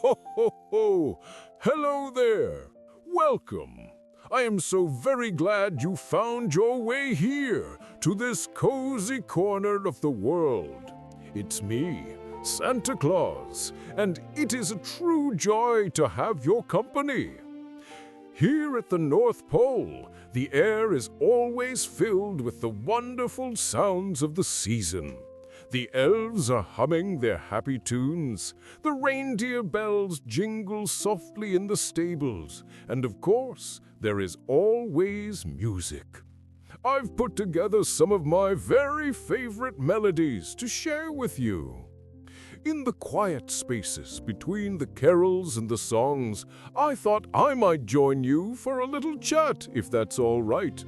Ho, ho, ho! Hello there! Welcome! I am so very glad you found your way here to this cozy corner of the world. It's me, Santa Claus, and it is a true joy to have your company. Here at the North Pole, the air is always filled with the wonderful sounds of the season. The elves are humming their happy tunes, the reindeer bells jingle softly in the stables, and of course, there is always music. I've put together some of my very favorite melodies to share with you. In the quiet spaces between the carols and the songs, I thought I might join you for a little chat, if that's all right.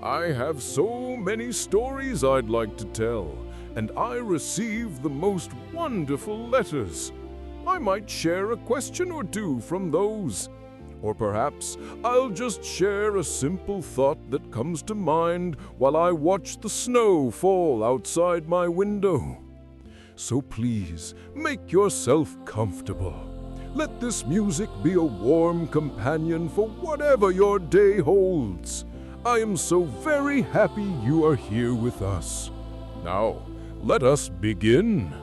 I have so many stories I'd like to tell, and I receive the most wonderful letters. I might share a question or two from those. Or perhaps I'll just share a simple thought that comes to mind while I watch the snow fall outside my window. So please, make yourself comfortable. Let this music be a warm companion for whatever your day holds. I am so very happy you are here with us. Now, let us begin.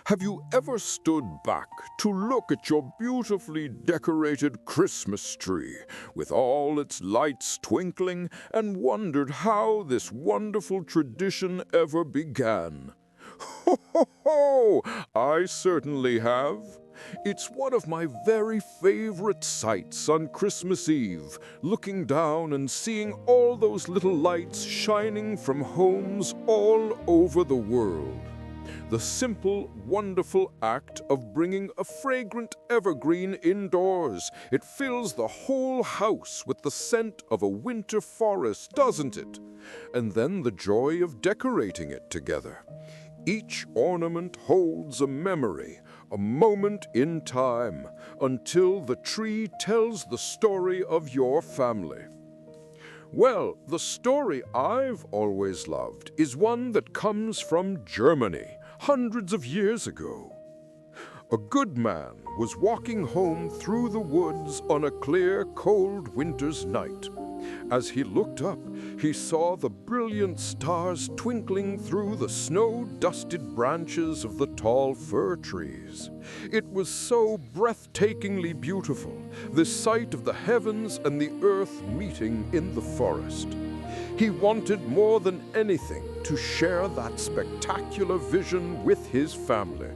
Have you ever stood back to look at your beautifully decorated Christmas tree with all its lights twinkling and wondered how this wonderful tradition ever began? Ho, ho, ho! I certainly have. It's one of my very favorite sights on Christmas Eve, looking down and seeing all those little lights shining from homes all over the world. The simple, wonderful act of bringing a fragrant evergreen indoors. It fills the whole house with the scent of a winter forest, doesn't it? And then the joy of decorating it together. Each ornament holds a memory, a moment in time, until the tree tells the story of your family. Well, the story I've always loved is one that comes from Germany, hundreds of years ago. A good man was walking home through the woods on a clear, cold winter's night. As he looked up, he saw the brilliant stars twinkling through the snow-dusted branches of the tall fir trees. It was so breathtakingly beautiful, this sight of the heavens and the earth meeting in the forest. He wanted more than anything to share that spectacular vision with his family.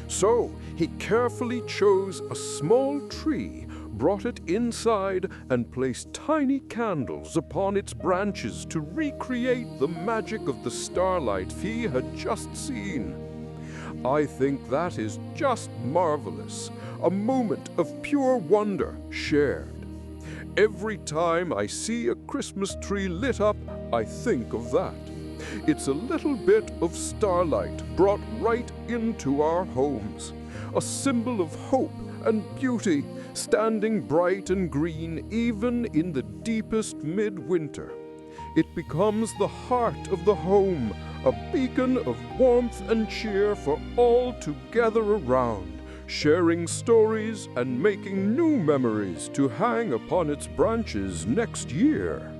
So he carefully chose a small tree, brought it inside, and placed tiny candles upon its branches to recreate the magic of the starlight he had just seen. I think that is just marvelous, a moment of pure wonder shared. Every time I see a Christmas tree lit up, I think of that. It's a little bit of starlight brought right into our homes, a symbol of hope and beauty, standing bright and green even in the deepest midwinter. It becomes the heart of the home, a beacon of warmth and cheer for all to gather around, sharing stories and making new memories to hang upon its branches next year.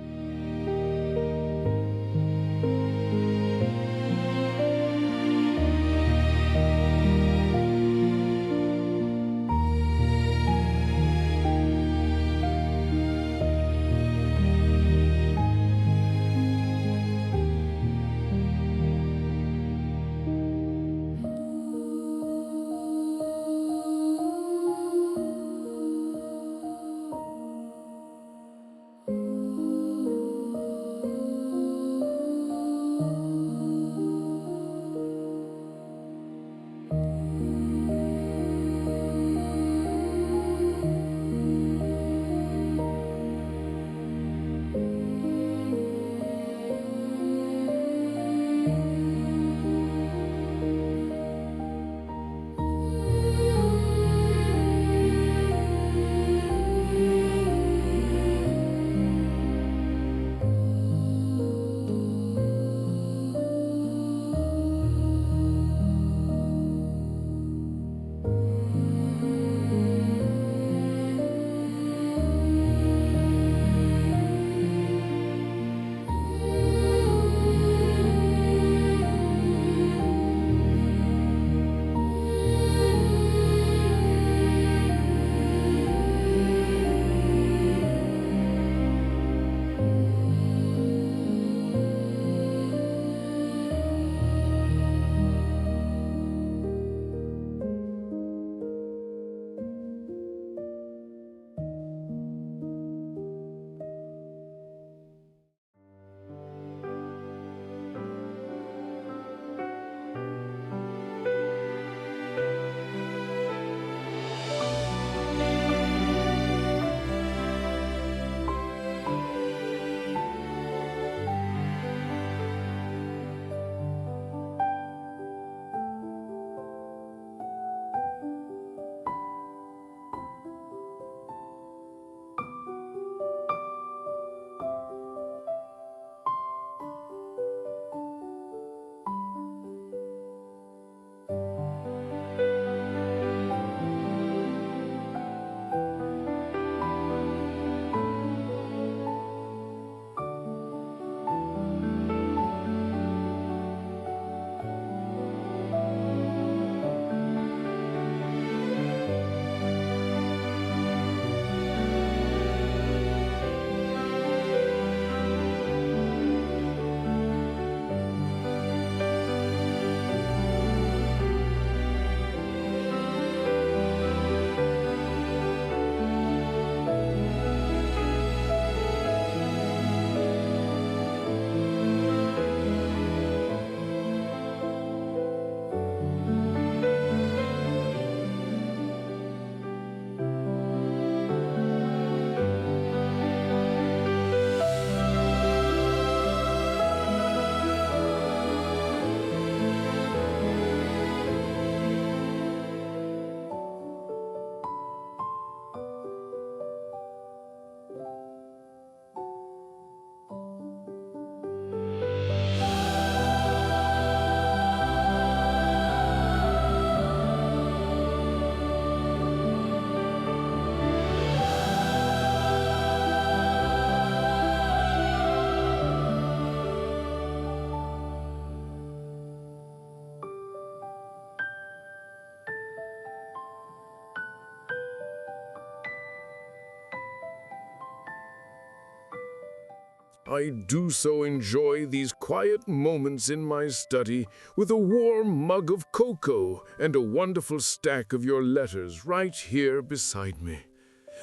I do so enjoy these quiet moments in my study with a warm mug of cocoa and a wonderful stack of your letters right here beside me.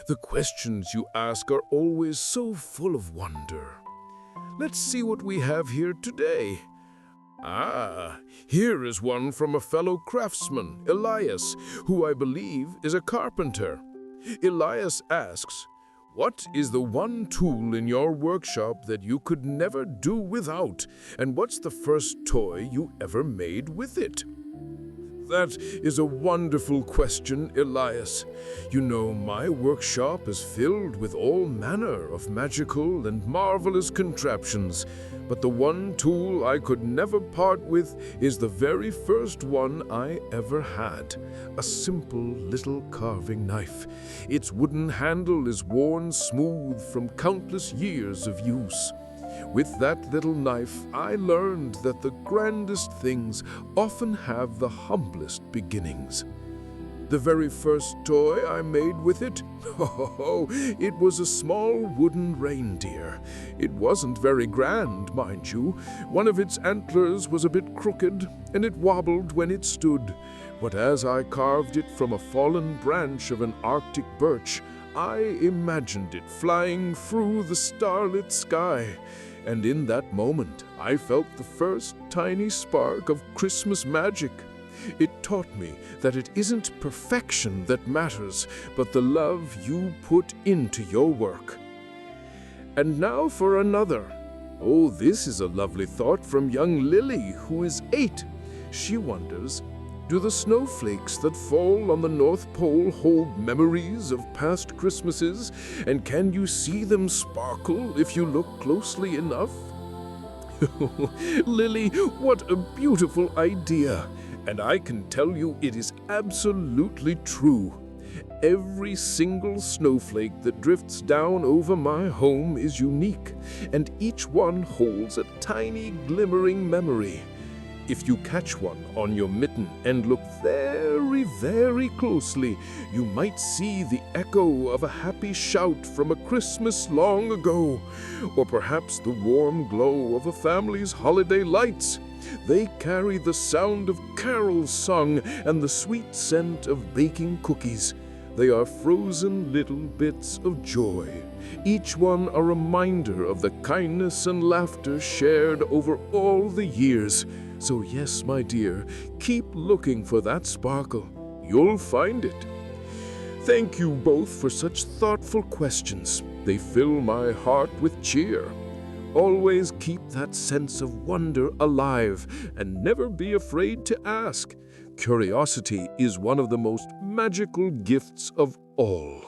The questions you ask are always so full of wonder. Let's see what we have here today. Ah, here is one from a fellow craftsman, Elias, who I believe is a carpenter. Elias asks, "What is the one tool in your workshop that you could never do without? And what's the first toy you ever made with it?" That is a wonderful question, Elias. You know, my workshop is filled with all manner of magical and marvelous contraptions, but the one tool I could never part with is the very first one I ever had, a simple little carving knife. Its wooden handle is worn smooth from countless years of use. With that little knife, I learned that the grandest things often have the humblest beginnings. The very first toy I made with it, it was a small wooden reindeer. It wasn't very grand, mind you. One of its antlers was a bit crooked, and it wobbled when it stood. But as I carved it from a fallen branch of an Arctic birch, I imagined it flying through the starlit sky. And in that moment, I felt the first tiny spark of Christmas magic. It taught me that it isn't perfection that matters, but the love you put into your work. And now for another. Oh, this is a lovely thought from young Lily, who is 8. She wonders, do the snowflakes that fall on the North Pole hold memories of past Christmases? And can you see them sparkle if you look closely enough? Lily, what a beautiful idea! And I can tell you it is absolutely true. Every single snowflake that drifts down over my home is unique, and each one holds a tiny glimmering memory. If you catch one on your mitten and look very, very closely, you might see the echo of a happy shout from a Christmas long ago, or perhaps the warm glow of a family's holiday lights. They carry the sound of carols sung and the sweet scent of baking cookies. They are frozen little bits of joy, each one a reminder of the kindness and laughter shared over all the years. So yes, my dear, keep looking for that sparkle. You'll find it. Thank you both for such thoughtful questions. They fill my heart with cheer. Always keep that sense of wonder alive and never be afraid to ask. Curiosity is one of the most magical gifts of all.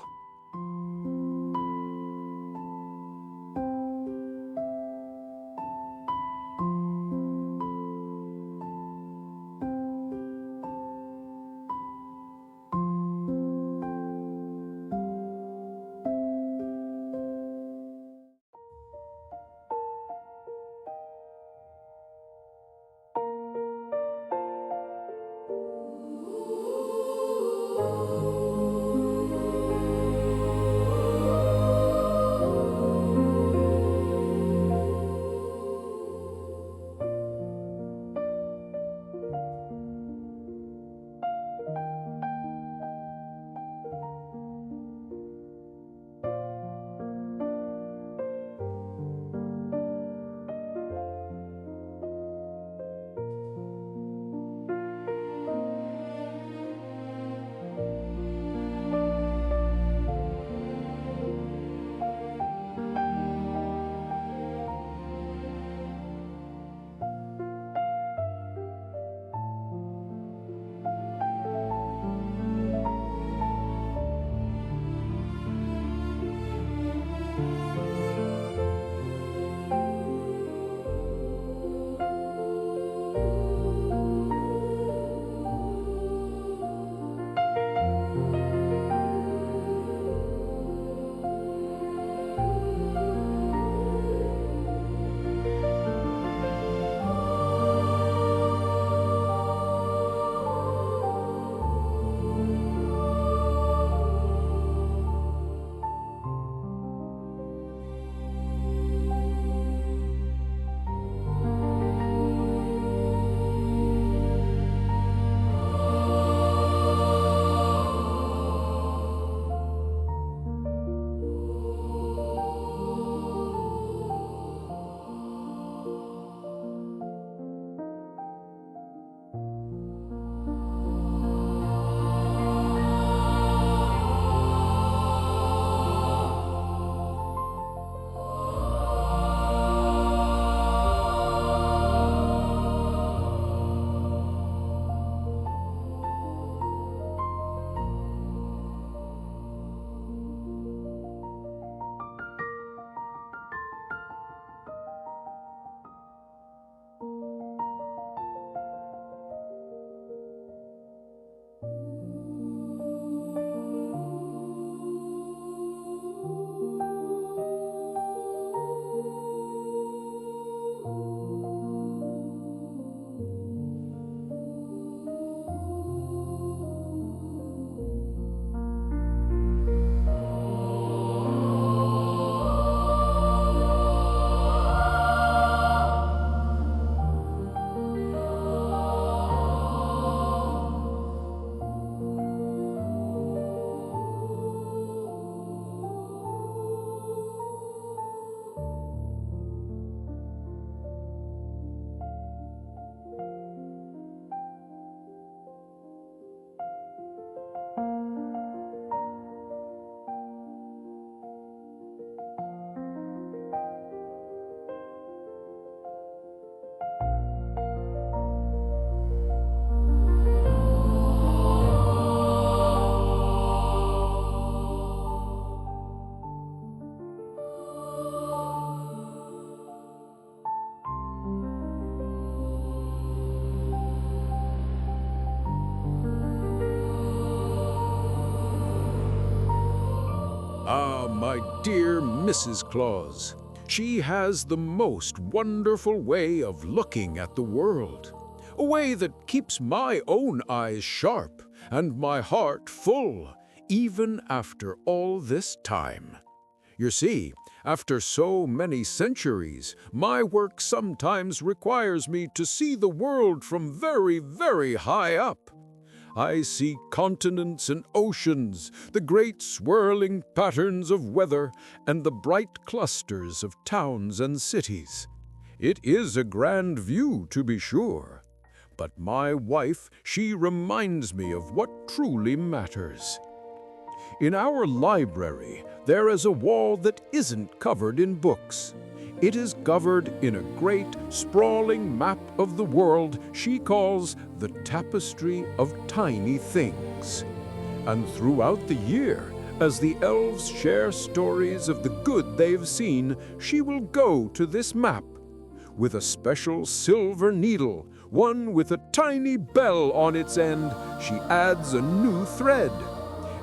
my dear Mrs. Claus. She has the most wonderful way of looking at the world. A way that keeps my own eyes sharp and my heart full, even after all this time. You see, after so many centuries, my work sometimes requires me to see the world from very, very high up. I see continents and oceans, the great swirling patterns of weather, and the bright clusters of towns and cities. It is a grand view, to be sure. But my wife, she reminds me of what truly matters. In our library, there is a wall that isn't covered in books. It is covered in a great, sprawling map of the world she calls the Tapestry of Tiny Things. And throughout the year, as the elves share stories of the good they've seen, she will go to this map. With a special silver needle, one with a tiny bell on its end, she adds a new thread.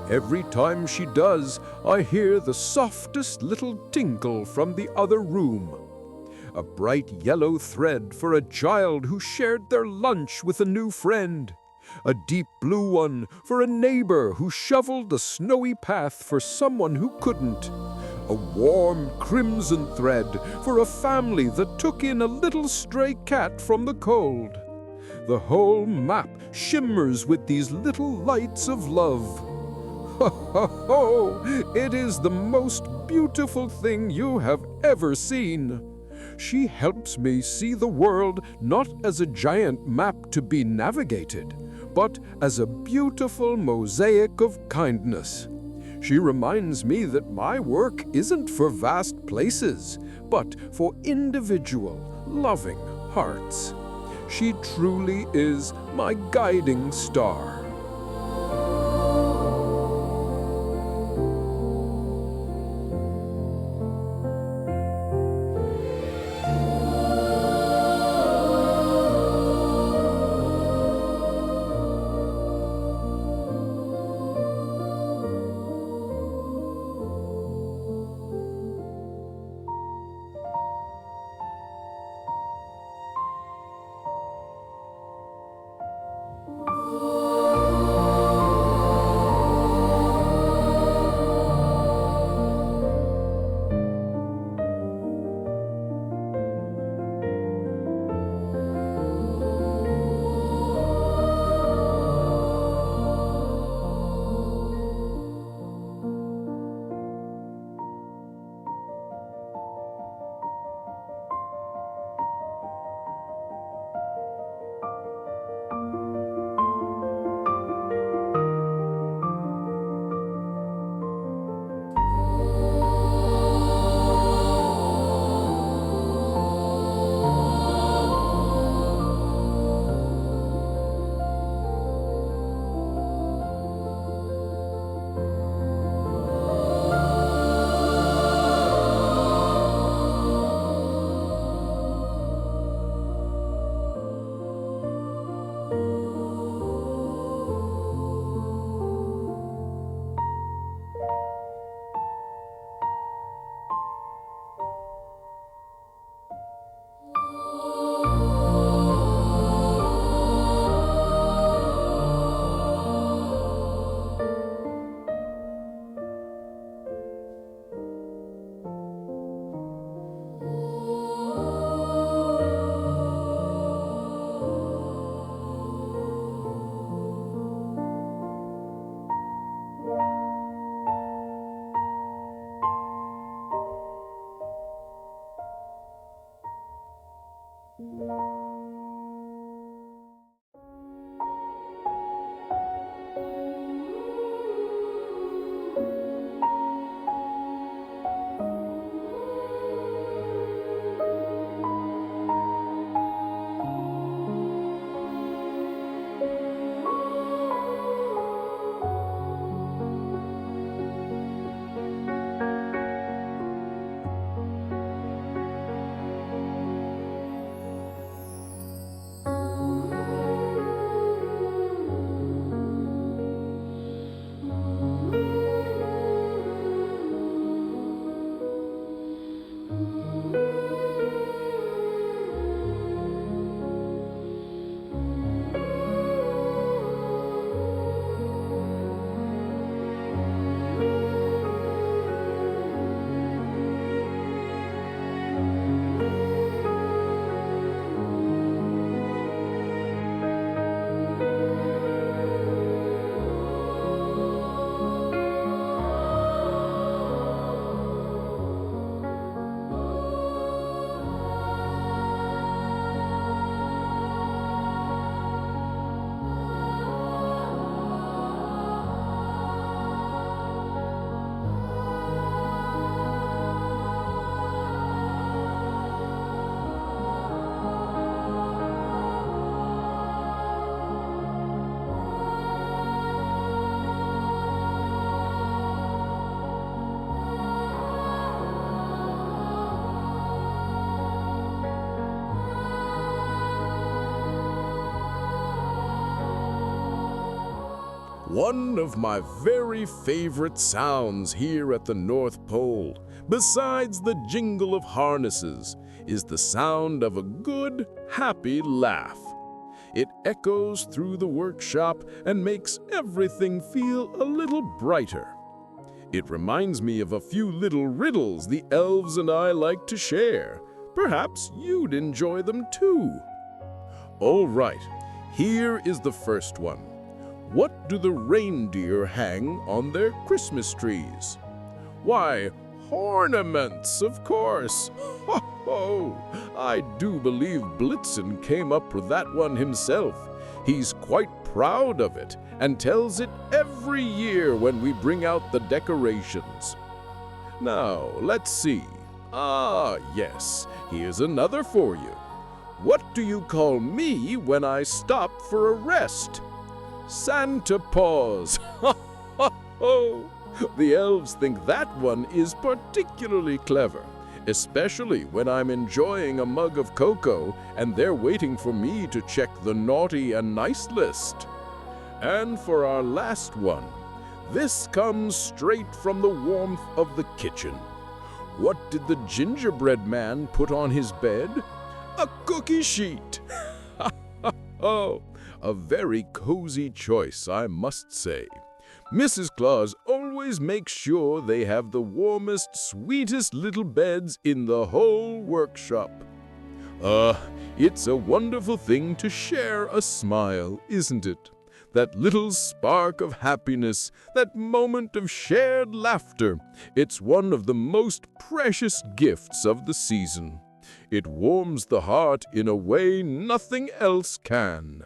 Every time she does, I hear the softest little tinkle from the other room. A bright yellow thread for a child who shared their lunch with a new friend. A deep blue one for a neighbor who shoveled a snowy path for someone who couldn't. A warm crimson thread for a family that took in a little stray cat from the cold. The whole map shimmers with these little lights of love. Ho, ho, ho! It is the most beautiful thing you have ever seen. She helps me see the world not as a giant map to be navigated, but as a beautiful mosaic of kindness. She reminds me that my work isn't for vast places, but for individual, loving hearts. She truly is my guiding star. One of my very favorite sounds here at the North Pole, besides the jingle of harnesses, is the sound of a good, happy laugh. It echoes through the workshop and makes everything feel a little brighter. It reminds me of a few little riddles the elves and I like to share. Perhaps you'd enjoy them too. All right, here is the first one. What do the reindeer hang on their Christmas trees? Why, ornaments, of course. Ho, ho! I do believe Blitzen came up with that one himself. He's quite proud of it and tells it every year when we bring out the decorations. Now, let's see. Ah, yes, here's another for you. What do you call me when I stop for a rest? Santa Paws. Ha, ha, ho! The elves think that one is particularly clever, especially when I'm enjoying a mug of cocoa and they're waiting for me to check the naughty and nice list. And for our last one, this comes straight from the warmth of the kitchen. What did the gingerbread man put on his bed? A cookie sheet. Oh, a very cozy choice, I must say. Mrs. Claus always makes sure they have the warmest, sweetest little beds in the whole workshop. It's a wonderful thing to share a smile, isn't it? That little spark of happiness, that moment of shared laughter, it's one of the most precious gifts of the season. It warms the heart in a way nothing else can.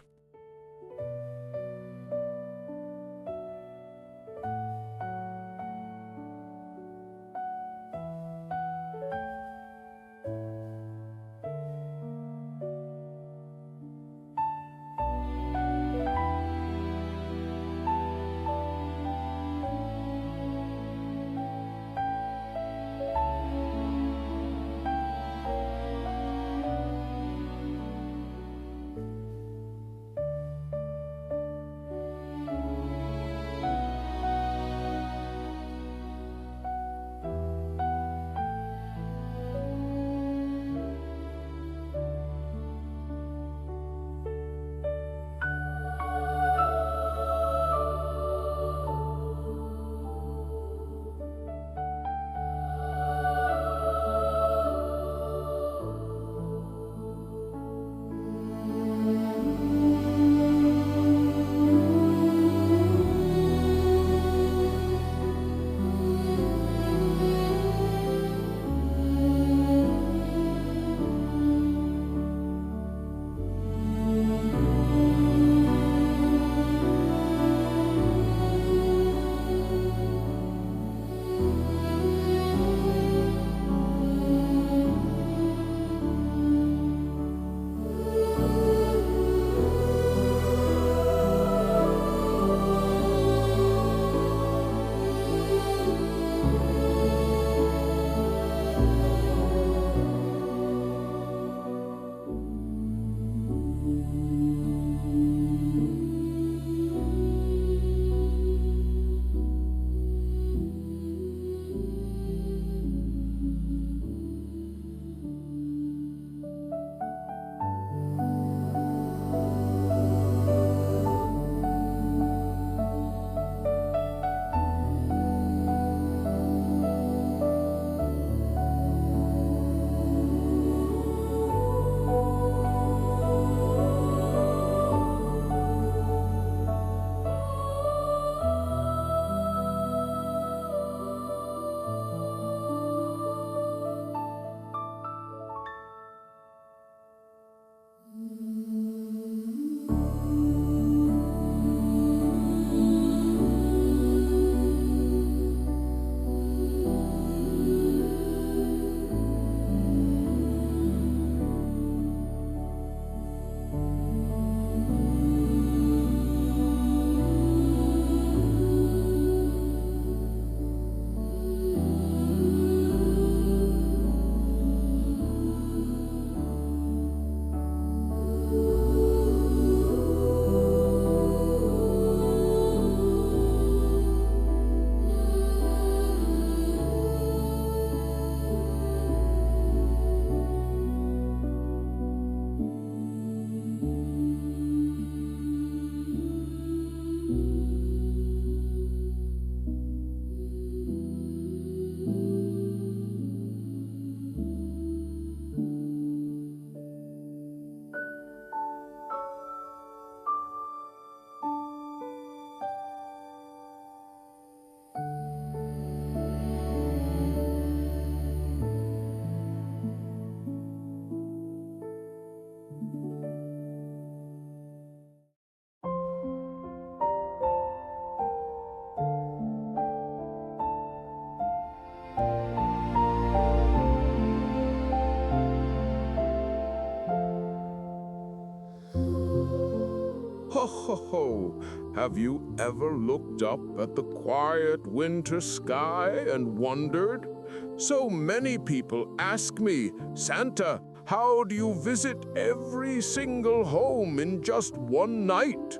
Ho, ho, ho! Have you ever looked up at the quiet winter sky and wondered? So many people ask me, Santa, how do you visit every single home in just one night?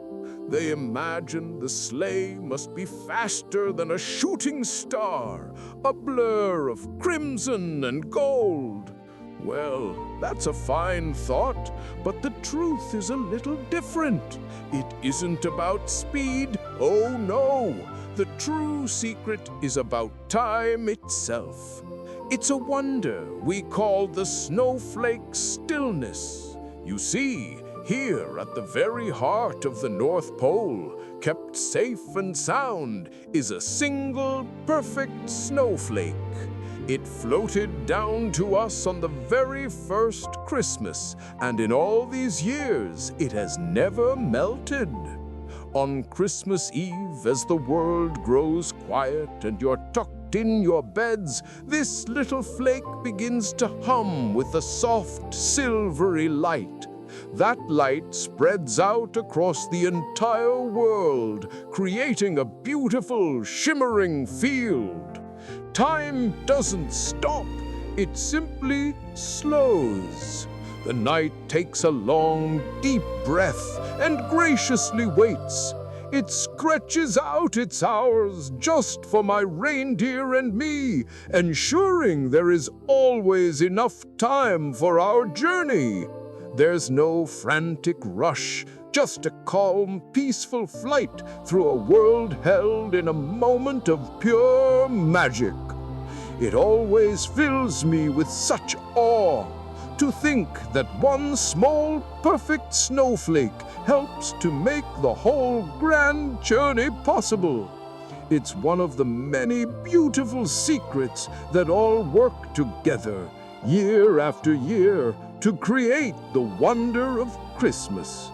They imagine the sleigh must be faster than a shooting star, a blur of crimson and gold. Well, that's a fine thought, but the truth is a little different. It isn't about speed, oh no. The true secret is about time itself. It's a wonder we call the Snowflake Stillness. You see, here at the very heart of the North Pole, kept safe and sound, is a single perfect snowflake. It floated down to us on the very first Christmas, and in all these years, it has never melted. On Christmas Eve, as the world grows quiet and you're tucked in your beds, this little flake begins to hum with a soft, silvery light. That light spreads out across the entire world, creating a beautiful, shimmering field. Time doesn't stop, it simply slows. The night takes a long, deep breath and graciously waits. It stretches out its hours just for my reindeer and me, ensuring there is always enough time for our journey. There's no frantic rush, just a calm, peaceful flight through a world held in a moment of pure magic. It always fills me with such awe to think that one small, perfect snowflake helps to make the whole grand journey possible. It's one of the many beautiful secrets that all work together, year after year, to create the wonder of Christmas.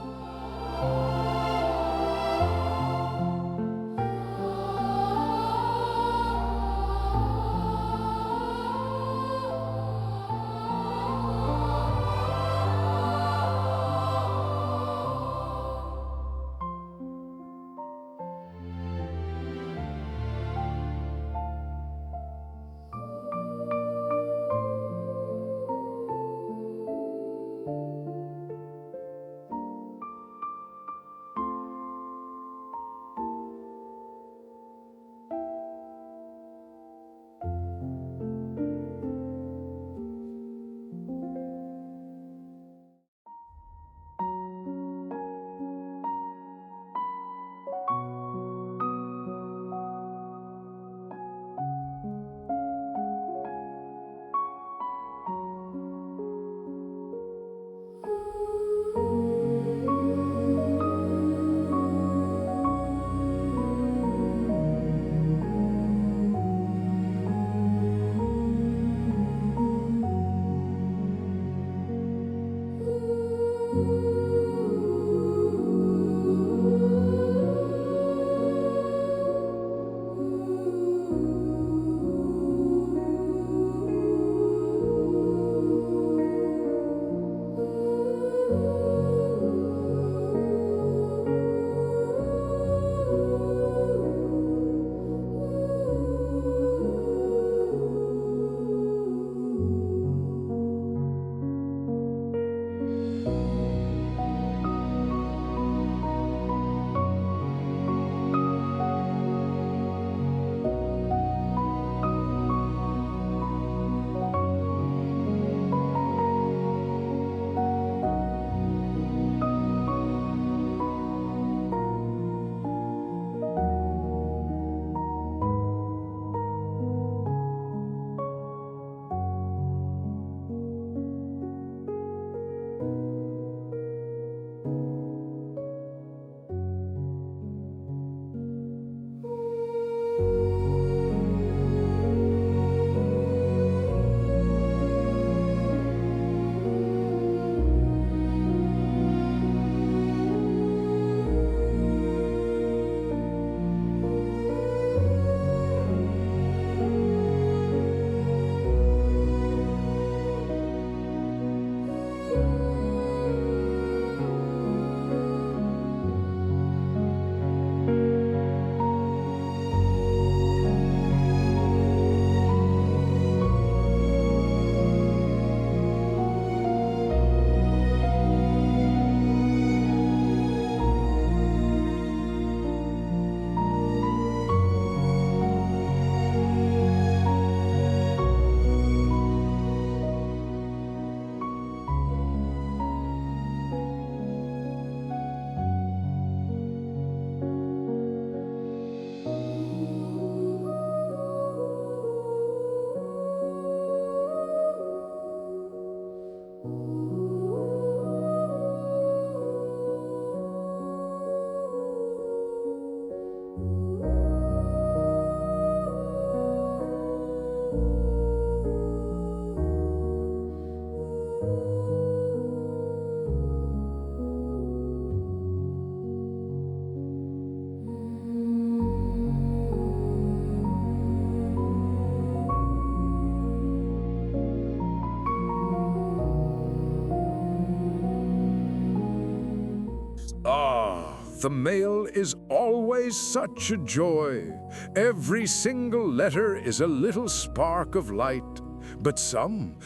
the mail is always such a joy. Every single letter is a little spark of light. But some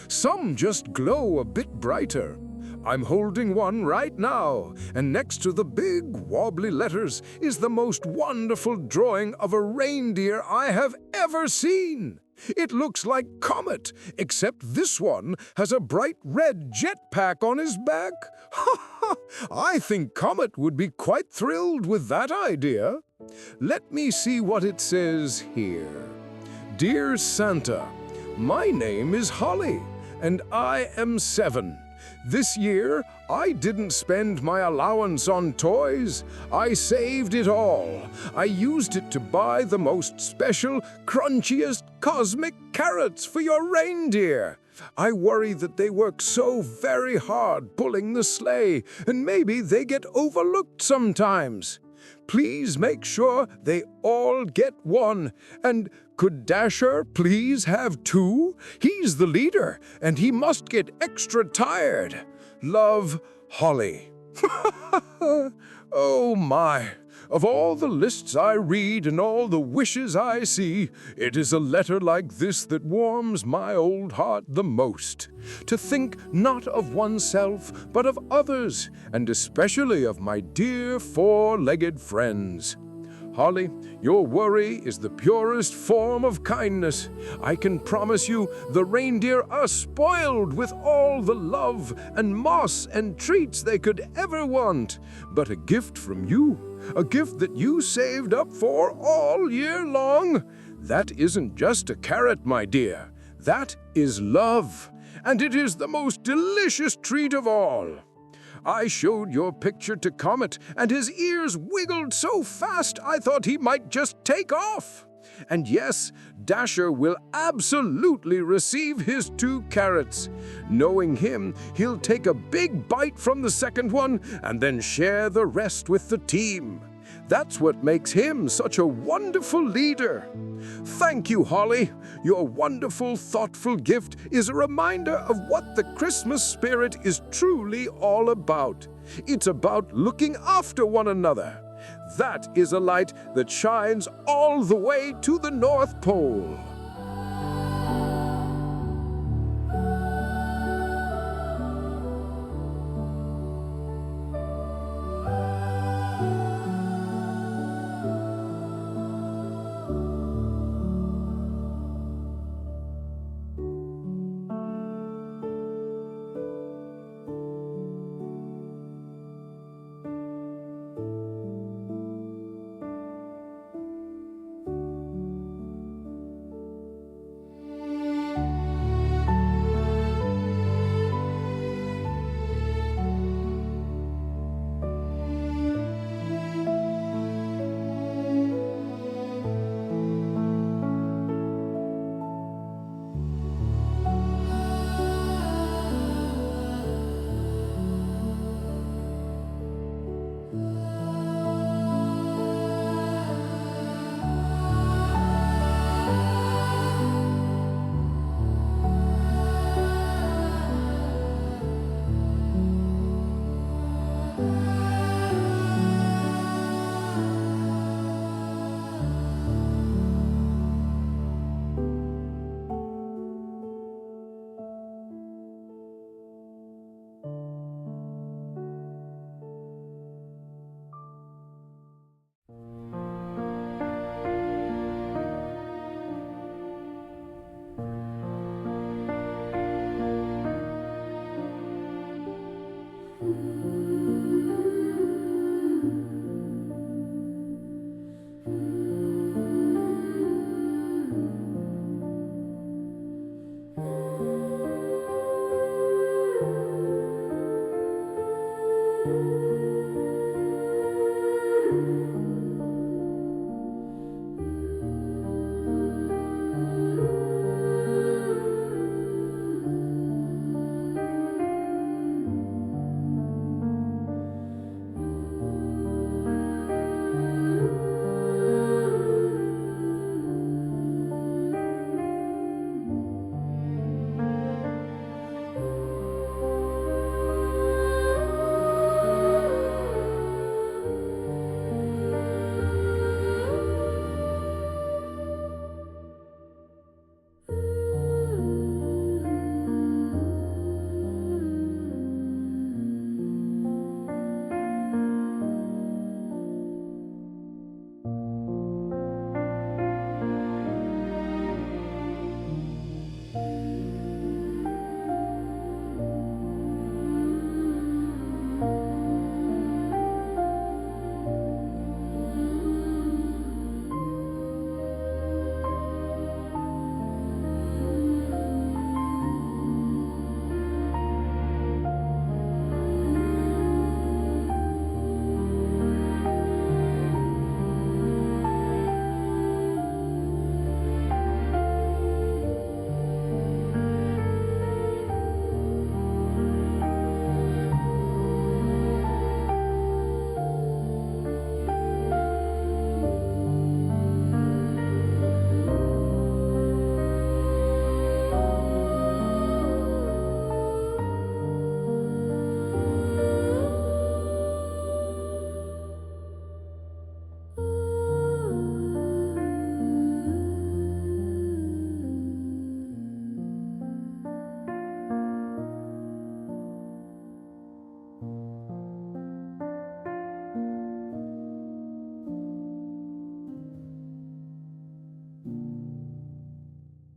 just glow a bit brighter. I'm holding one right now, and next to the big, wobbly letters is the most wonderful drawing of a reindeer I have ever seen. It looks like Comet, except this one has a bright red jetpack on his back. I think Comet would be quite thrilled with that idea. Let me see what it says here. Dear Santa, my name is Holly, and I am 7. This year, I didn't spend my allowance on toys. I saved it all. I used it to buy the most special, crunchiest cosmic carrots for your reindeer. I worry that they work so very hard pulling the sleigh, and maybe they get overlooked sometimes. Please make sure they all get one. And could Dasher please have 2? He's the leader, and he must get extra tired. Love, Holly. Oh my! Of all the lists I read and all the wishes I see, it is a letter like this that warms my old heart the most. To think not of oneself, but of others, and especially of my dear 4-legged friends. Holly, your worry is the purest form of kindness. I can promise you the reindeer are spoiled with all the love and moss and treats they could ever want. But a gift from you, a gift that you saved up for all year long, that isn't just a carrot, my dear. That is love, and it is the most delicious treat of all. I showed your picture to Comet, and his ears wiggled so fast I thought he might just take off. And yes, Dasher will absolutely receive his 2 carrots. Knowing him, he'll take a big bite from the second one and then share the rest with the team. That's what makes him such a wonderful leader. Thank you, Holly. Your wonderful, thoughtful gift is a reminder of what the Christmas spirit is truly all about. It's about looking after one another. That is a light that shines all the way to the North Pole.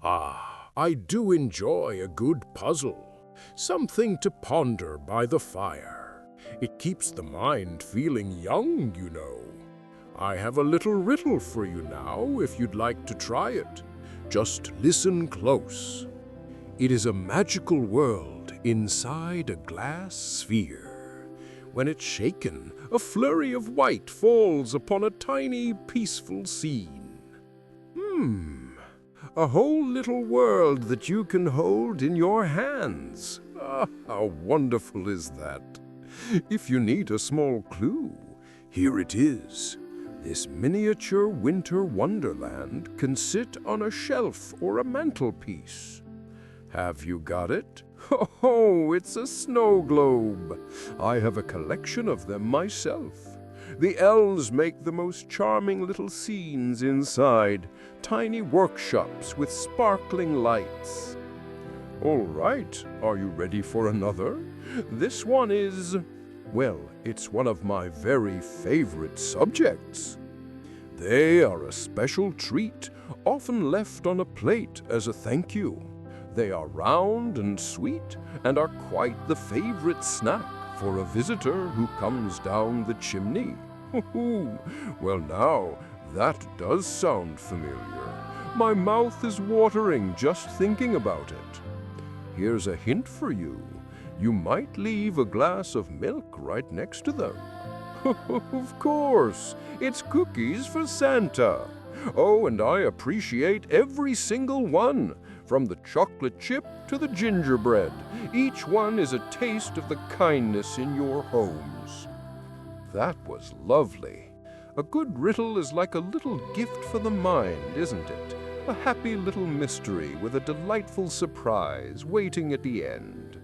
I do enjoy a good puzzle, something to ponder by the fire. It keeps the mind feeling young, you know. I have a little riddle for you now, if you'd like to try it. Just listen close. It is a magical world inside a glass sphere. When it's shaken, a flurry of white falls upon a tiny, peaceful scene. A whole little world that you can hold in your hands. How wonderful is that? If you need a small clue, here it is. This miniature winter wonderland can sit on a shelf or a mantelpiece. Have you got it? Oh, it's a snow globe. I have a collection of them myself. The elves make the most charming little scenes inside, tiny workshops with sparkling lights. All right, are you ready for another? This one is, well, it's one of my very favorite subjects. They are a special treat, often left on a plate as a thank you. They are round and sweet and are quite the favorite snack for a visitor who comes down the chimney. Well now, that does sound familiar. My mouth is watering just thinking about it. Here's a hint for you. You might leave a glass of milk right next to them. Of course, it's cookies for Santa. Oh, and I appreciate every single one, from the chocolate chip to the gingerbread. Each one is a taste of the kindness in your homes. That was lovely. A good riddle is like a little gift for the mind, isn't it? A happy little mystery with a delightful surprise waiting at the end.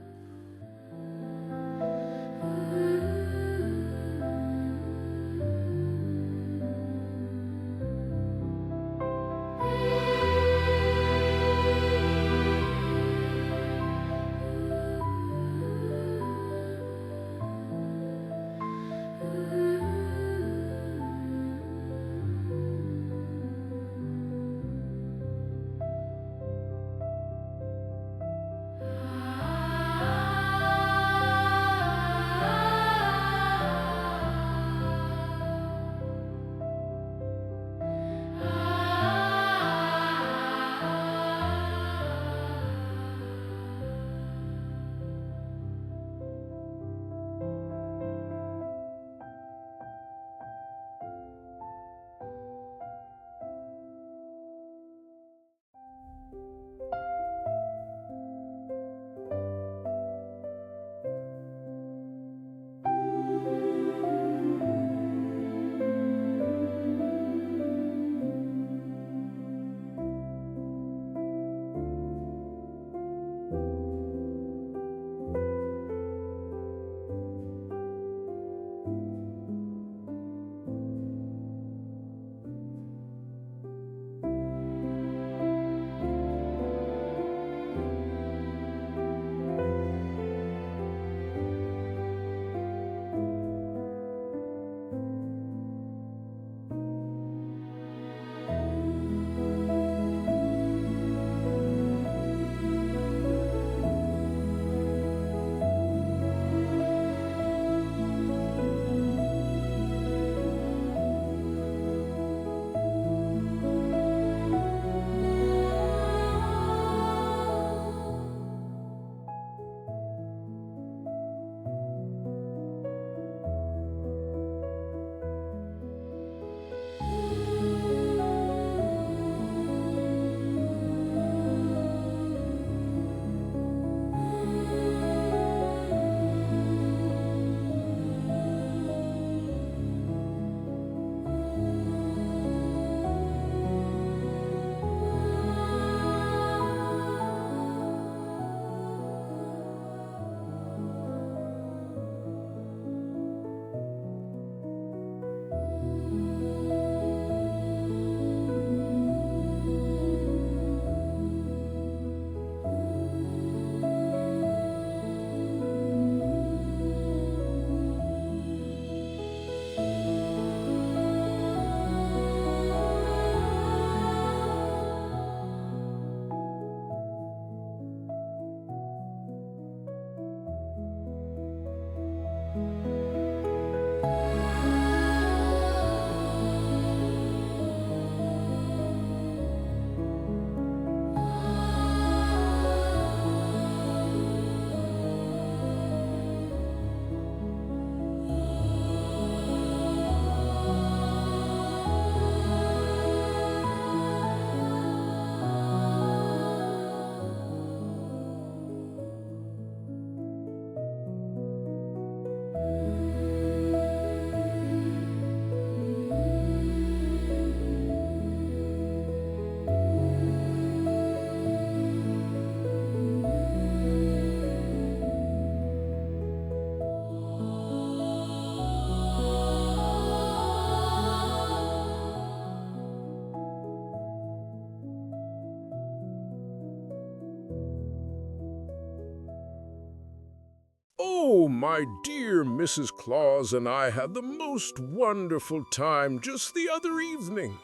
Oh, my dear Mrs. Claus and I had the most wonderful time just the other evening.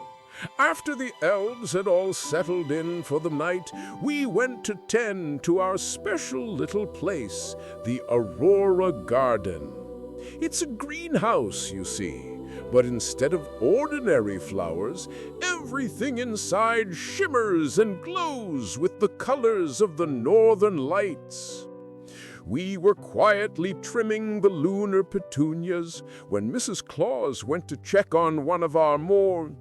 After the elves had all settled in for the night, we went to tend to our special little place, the Aurora Garden. It's a greenhouse, you see, but instead of ordinary flowers, everything inside shimmers and glows with the colors of the northern lights. We were quietly trimming the lunar petunias when Mrs. Claus went to check on one of our more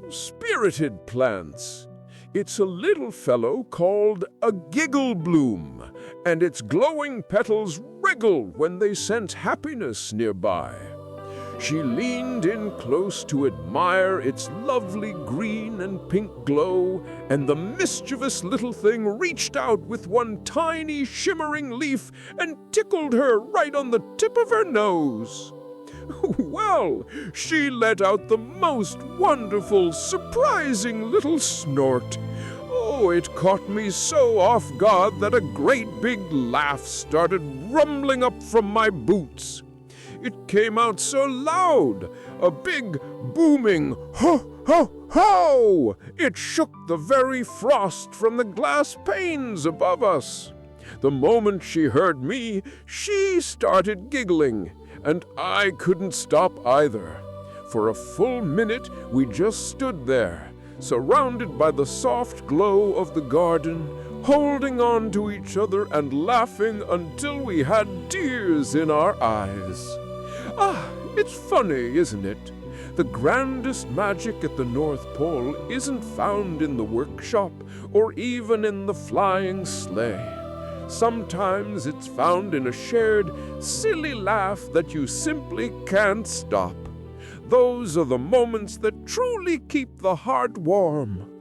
spirited plants. It's a little fellow called a giggle bloom, and its glowing petals wriggle when they sense happiness nearby. She leaned in close to admire its lovely green and pink glow, and the mischievous little thing reached out with one tiny shimmering leaf and tickled her right on the tip of her nose. Well, she let out the most wonderful, surprising little snort. Oh, it caught me so off guard that a great big laugh started rumbling up from my boots. It came out so loud, a big, booming ho, ho, ho! It shook the very frost from the glass panes above us. The moment she heard me, she started giggling, and I couldn't stop either. For a full minute, we just stood there, surrounded by the soft glow of the garden, holding on to each other and laughing until we had tears in our eyes. Ah, it's funny, isn't it? The grandest magic at the North Pole isn't found in the workshop or even in the flying sleigh. Sometimes it's found in a shared, silly laugh that you simply can't stop. Those are the moments that truly keep the heart warm.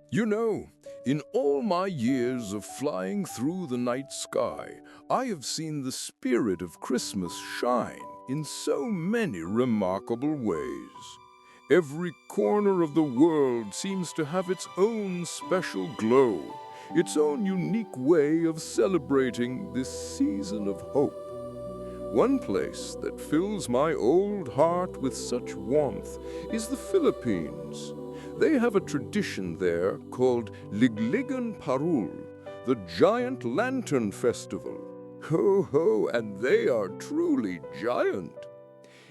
You know, in all my years of flying through the night sky, I have seen the spirit of Christmas shine in so many remarkable ways. Every corner of the world seems to have its own special glow, its own unique way of celebrating this season of hope. One place that fills my old heart with such warmth is the Philippines. They have a tradition there called Ligligan Parul, the Giant Lantern Festival. Ho ho, and they are truly giant.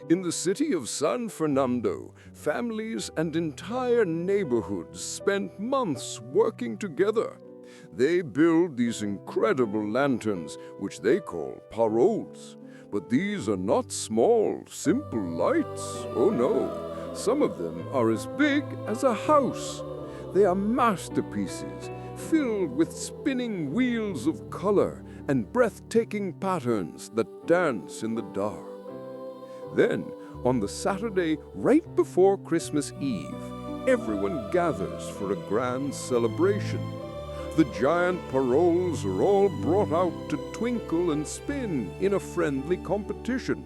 In the city of San Fernando, families and entire neighborhoods spend months working together. They build these incredible lanterns, which they call paroles. But these are not small, simple lights. Oh no. Some of them are as big as a house. They are masterpieces, filled with spinning wheels of color and breathtaking patterns that dance in the dark. Then, on the Saturday right before Christmas Eve, everyone gathers for a grand celebration. The giant paroles are all brought out to twinkle and spin in a friendly competition.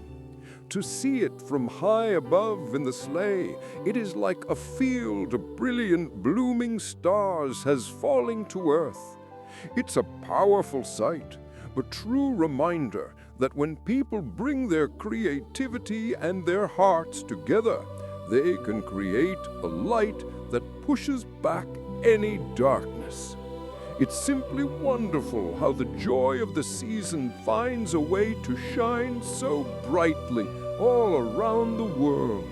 To see it from high above in the sleigh, it is like a field of brilliant blooming stars has falling to earth. It's a powerful sight, a true reminder that when people bring their creativity and their hearts together, they can create a light that pushes back any darkness. It's simply wonderful how the joy of the season finds a way to shine so brightly all around the world.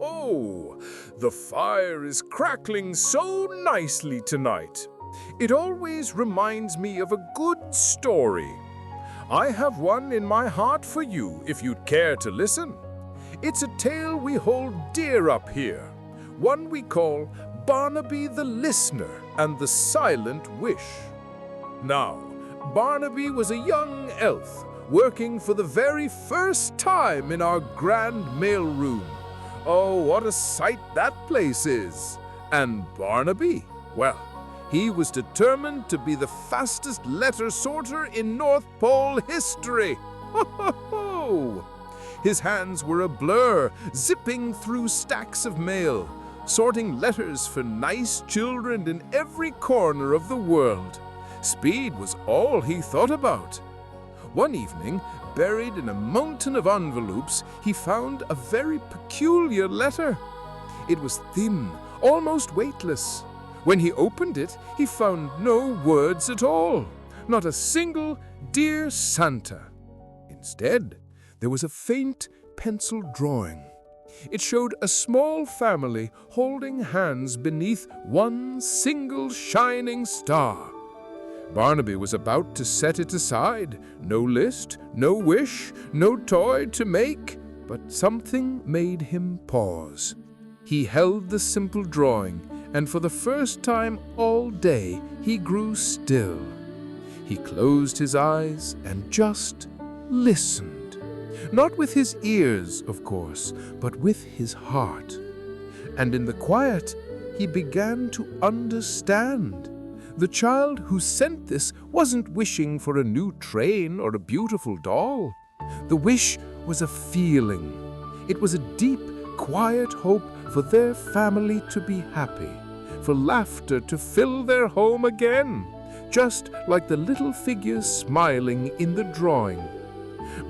ho! The fire is crackling so nicely tonight. It always reminds me of a good story. I have one in my heart for you if you'd care to listen. It's a tale we hold dear up here, one we call Barnaby the Listener and the Silent Wish. Now, Barnaby was a young elf working for the very first time in our grand mailroom. Oh, what a sight that place is! And Barnaby, well, he was determined to be the fastest letter sorter in North Pole history. Ho, ho, ho! His hands were a blur, zipping through stacks of mail, sorting letters for nice children in every corner of the world. Speed was all he thought about. One evening, buried in a mountain of envelopes, he found a very peculiar letter. It was thin, almost weightless. When he opened it, he found no words at all, not a single "Dear Santa." Instead, there was a faint pencil drawing. It showed a small family holding hands beneath one single shining star. Barnaby was about to set it aside. No list, no wish, no toy to make, but something made him pause. He held the simple drawing, and for the first time all day he grew still. He closed his eyes and just listened. Not with his ears, of course, but with his heart. And in the quiet, he began to understand. The child who sent this wasn't wishing for a new train or a beautiful doll. The wish was a feeling. It was a deep, quiet hope for their family to be happy, for laughter to fill their home again, just like the little figures smiling in the drawing.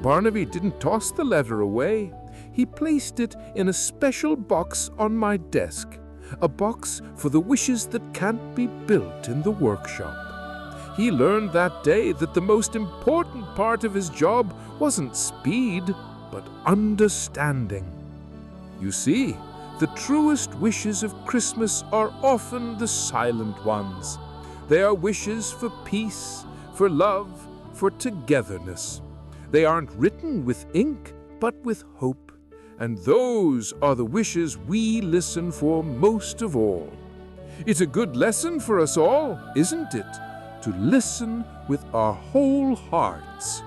Barnaby didn't toss the letter away. He placed it in a special box on my desk. A box for the wishes that can't be built in the workshop. He learned that day that the most important part of his job wasn't speed, but understanding. You see, the truest wishes of Christmas are often the silent ones. They are wishes for peace, for love, for togetherness. They aren't written with ink, but with hope. And those are the wishes we listen for most of all. It's a good lesson for us all, isn't it? To listen with our whole hearts.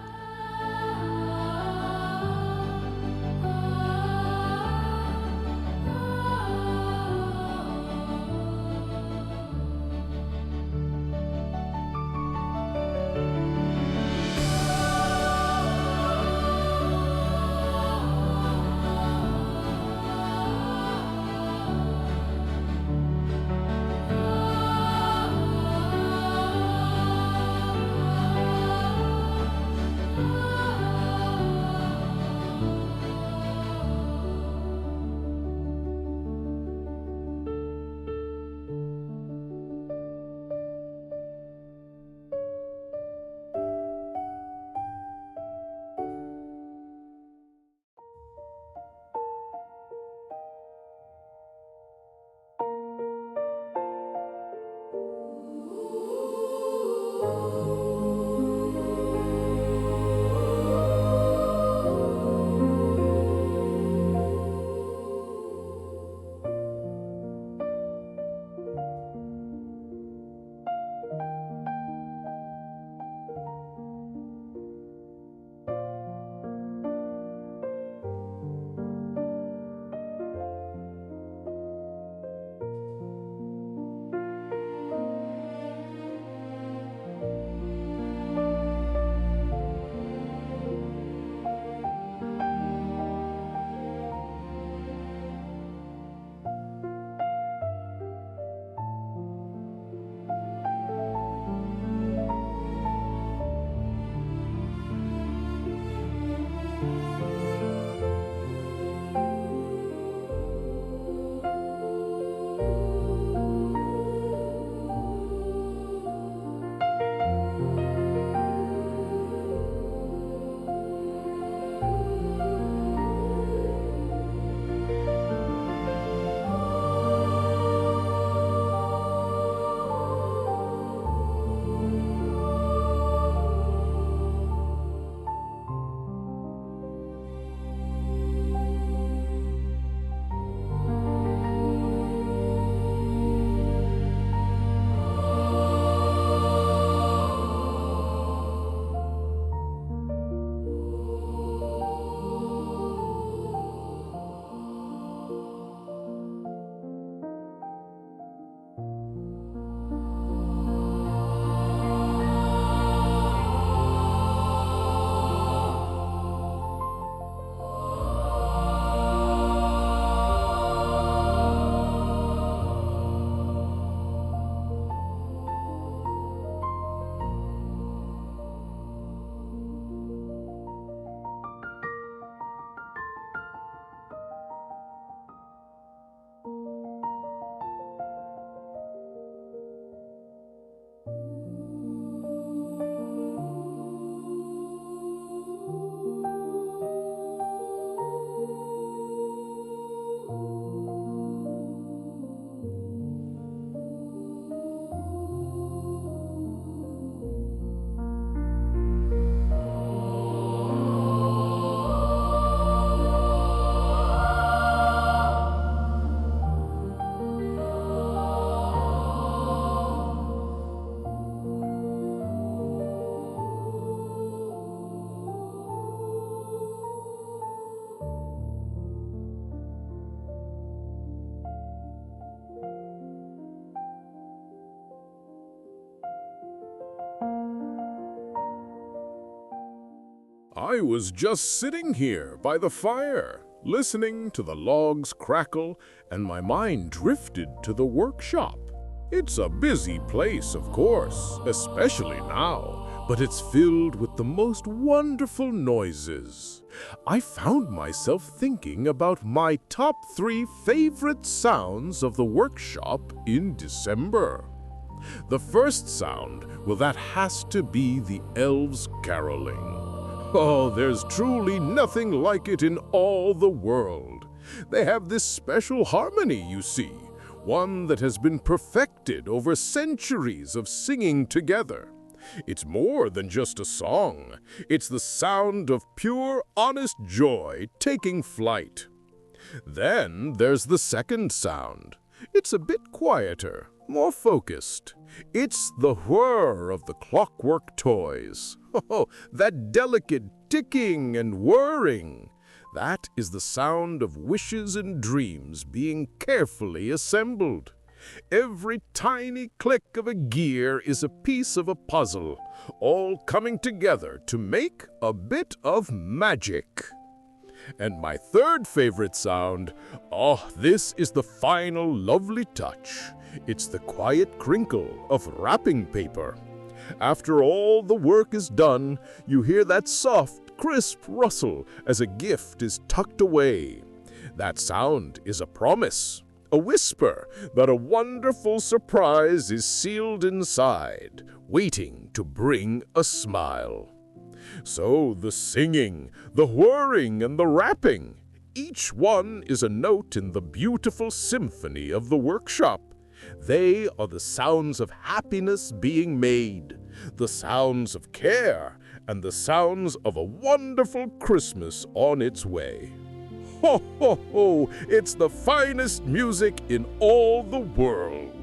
I was just sitting here by the fire, listening to the logs crackle, and my mind drifted to the workshop. It's a busy place, of course, especially now, but it's filled with the most wonderful noises. I found myself thinking about my top 3 favorite sounds of the workshop in December. The first sound, well, that has to be the elves caroling. Oh, there's truly nothing like it in all the world. They have this special harmony, you see, one that has been perfected over centuries of singing together. It's more than just a song. It's the sound of pure, honest joy taking flight. Then there's the second sound. It's a bit quieter, more focused. It's the whir of the clockwork toys. Oh, that delicate ticking and whirring. That is the sound of wishes and dreams being carefully assembled. Every tiny click of a gear is a piece of a puzzle, all coming together to make a bit of magic. And my third favorite sound, this is the final lovely touch. It's the quiet crinkle of wrapping paper. After all the work is done, you hear that soft, crisp rustle as a gift is tucked away. That sound is a promise, a whisper that a wonderful surprise is sealed inside, waiting to bring a smile. So the singing, the whirring, and the rapping, each one is a note in the beautiful symphony of the workshop. They are the sounds of happiness being made, the sounds of care, and the sounds of a wonderful Christmas on its way. Ho, ho, ho! It's the finest music in all the world.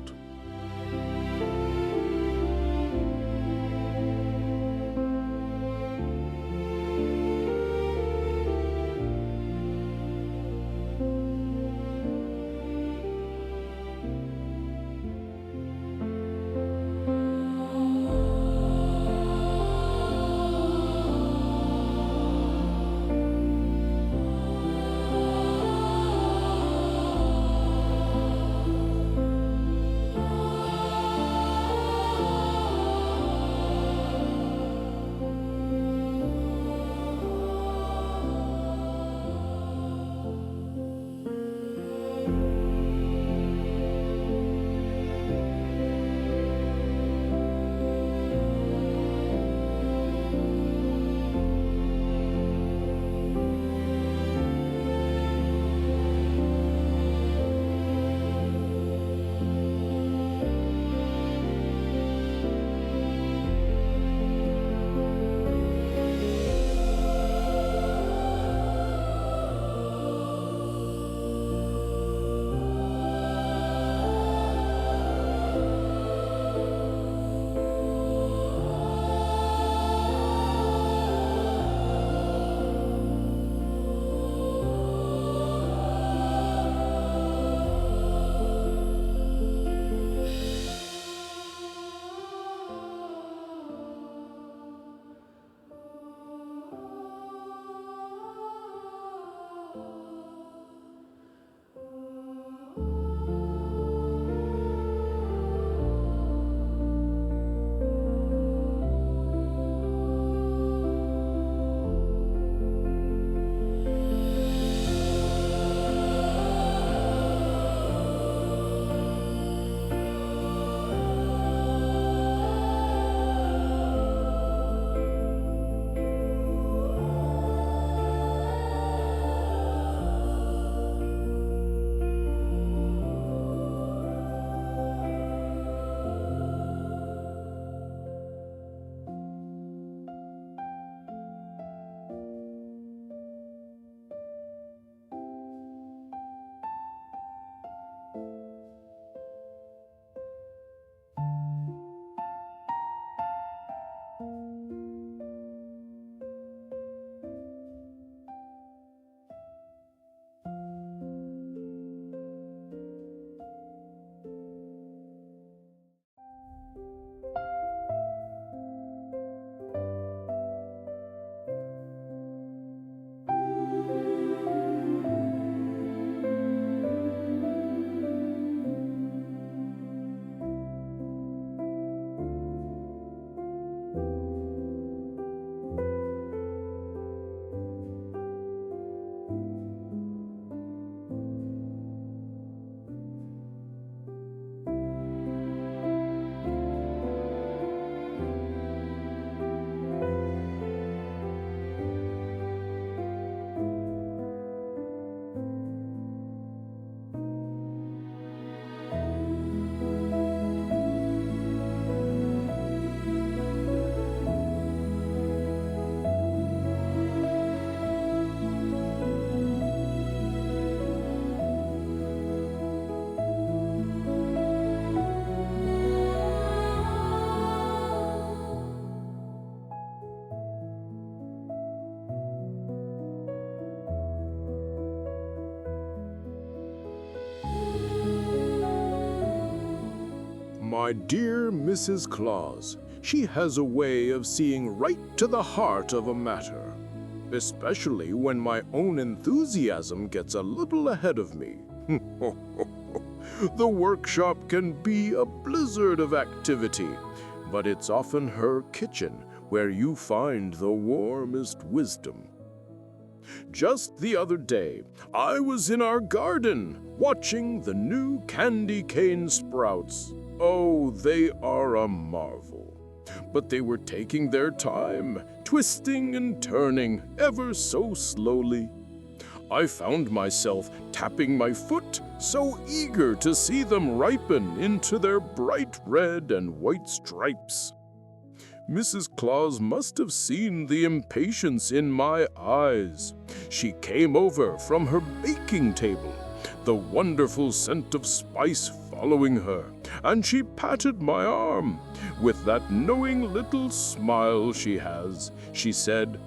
my dear Mrs. Claus. She has a way of seeing right to the heart of a matter, especially when my own enthusiasm gets a little ahead of me. The workshop can be a blizzard of activity, but it's often her kitchen where you find the warmest wisdom. Just the other day, I was in our garden watching the new candy cane sprouts. Oh, they are a marvel. But they were taking their time, twisting and turning ever so slowly. I found myself tapping my foot, so eager to see them ripen into their bright red and white stripes. Mrs. Claus must have seen the impatience in my eyes. She came over from her baking table, the wonderful scent of spice following her, and she patted my arm. With that knowing little smile she has, she said,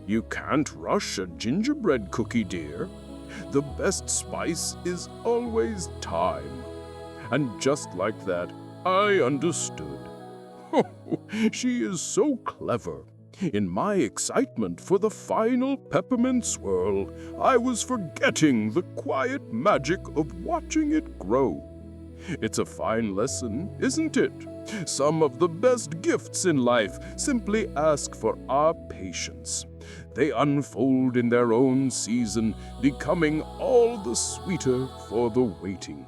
"You can't rush a gingerbread cookie, dear. The best spice is always time." And just like that, I understood. She is so clever. In my excitement for the final peppermint swirl, I was forgetting the quiet magic of watching it grow. It's a fine lesson, isn't it? Some of the best gifts in life simply ask for our patience. They unfold in their own season, becoming all the sweeter for the waiting.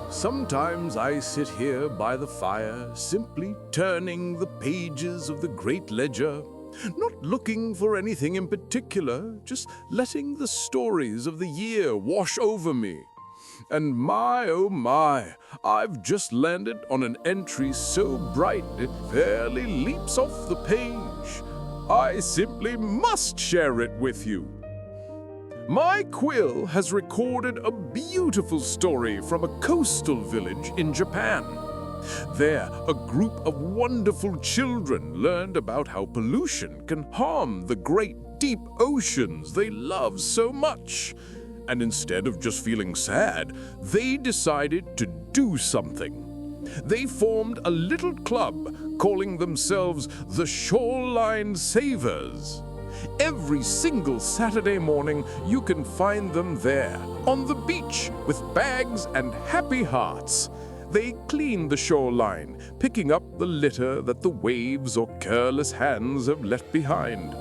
Sometimes I sit here by the fire, simply turning the pages of the great ledger, not looking for anything in particular, just letting the stories of the year wash over me. And my, oh my, I've just landed on an entry so bright it fairly leaps off the page. I simply must share it with you. My quill has recorded a beautiful story from a coastal village in Japan. There, a group of wonderful children learned about how pollution can harm the great deep oceans they love so much. And instead of just feeling sad, they decided to do something. They formed a little club calling themselves the Shoreline Savers. Every single Saturday morning, you can find them there, on the beach, with bags and happy hearts. They clean the shoreline, picking up the litter that the waves or careless hands have left behind.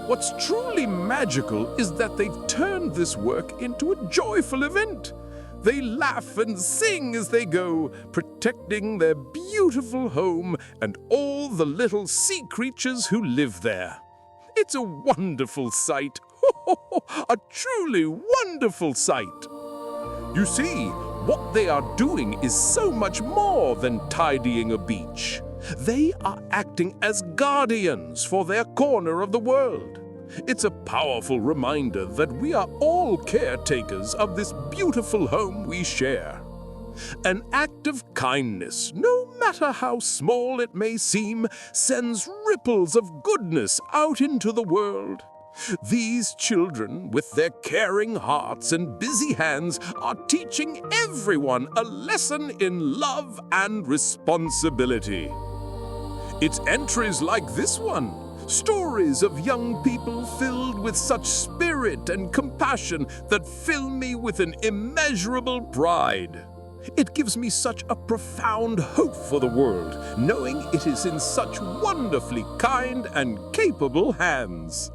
What's truly magical is that they've turned this work into a joyful event. They laugh and sing as they go, protecting their beautiful home and all the little sea creatures who live there. It's a wonderful sight, a truly wonderful sight. You see, what they are doing is so much more than tidying a beach. They are acting as guardians for their corner of the world. It's a powerful reminder that we are all caretakers of this beautiful home we share. An act of kindness, no matter how small it may seem, sends ripples of goodness out into the world. These children, with their caring hearts and busy hands, are teaching everyone a lesson in love and responsibility. It's entries like this one, stories of young people filled with such spirit and compassion that fill me with an immeasurable pride. It gives me such a profound hope for the world, knowing it is in such wonderfully kind and capable hands.